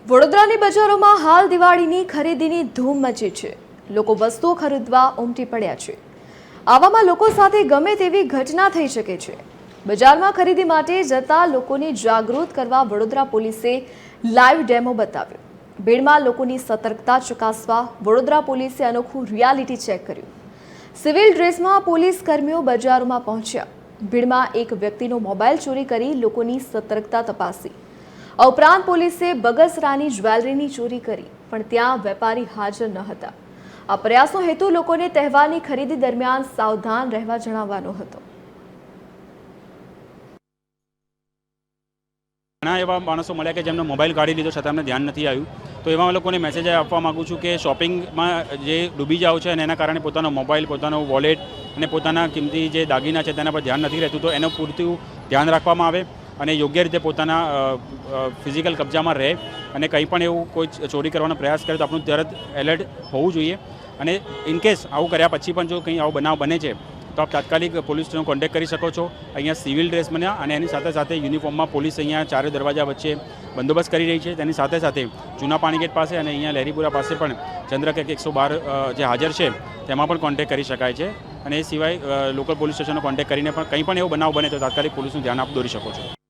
વડોદરાની બજારોમાં હાલ દિવાળીની ખરીદીની ધૂમ મચી છે। લોકો વસ્તુઓ ખરીદવા ઉમટી પડ્યા છે। આવામાં લોકો સાથે ગમે તેવી ઘટના થઈ શકે છે। બજારમાં ખરીદી માટે જતા લોકોને જાગૃત કરવા વડોદરા પોલીસે લાઈવ ડેમો બતાવ્યો। ભીડમાં લોકોની સતર્કતા ચકાસવા વડોદરા પોલીસે અનોખું રિયાલિટી ચેક કર્યું। સિવિલ ડ્રેસમાં પોલીસ કર્મીઓ બજારોમાં પહોંચ્યા। ભીડમાં એક વ્યક્તિનો મોબાઈલ ચોરી કરી લોકોની સતર્કતા તપાસી। ઉપરાંત પોલીસે બગસરાની જ્વેલરીની ચોરી કરી, પણ ત્યાં વેપારી હાજર ન હતા। આ પ્રયાસનો હેતુ લોકોને તહેવારની ખરીદી દરમિયાન સાવધાન રહેવા જણાવવાનો હતો। ઘણા એવા માણસો મળ્યા કે જેમનો મોબાઈલ કાઢી લીધો છતાં એમને ધ્યાન નથી આવ્યું, તો એવા લોકોને મેસેજ આપવા માગું છું કે શોપિંગમાં જે ડૂબી જાઓ છે અને એના કારણે પોતાનો મોબાઈલ, પોતાનો વોલેટ અને પોતાના કિંમતી જે દાગીના છે તેના પર ધ્યાન નથી રહેતું, તો એનું પૂરતું ધ્યાન રાખવામાં આવે અને યોગ્ય રીતે પોતાના ફિઝિકલ કબજામાં રહે અને કંઈ પણ એવું કોઈ ચોરી કરવાનો પ્રયાસ કરે તો આપણું તરત એલર્ટ હોવું જોઈએ। અને ઇનકેસ આવું કર્યા પછી પણ જો કંઈ આવો બનાવ બને છે તો આપ તાત્કાલિક પોલીસનો કોન્ટેક્ટ કરી શકો છો। અહીંયા સિવિલ ડ્રેસ બન્યા અને એની સાથે સાથે યુનિફોર્મમાં પોલીસ અહીંયા ચારે દરવાજા વચ્ચે બંદોબસ્ત કરી રહી છે। તેની સાથે સાથે જૂના પાણીગેટ પાસે અને અહીંયા લહેરીપુરા પાસે પણ ચંદ્રક 112 જે હાજર છે તેમાં પણ કોન્ટેક્ટ કરી શકાય છે। અને એ સિવાય લોકલ પોલીસ સ્ટેશનનો કોન્ટેક્ટ કરીને પણ કંઈ પણ એવો બનાવ બને તો તાત્કાલિક પોલીસનું ધ્યાન આપ દોરી શકો છો।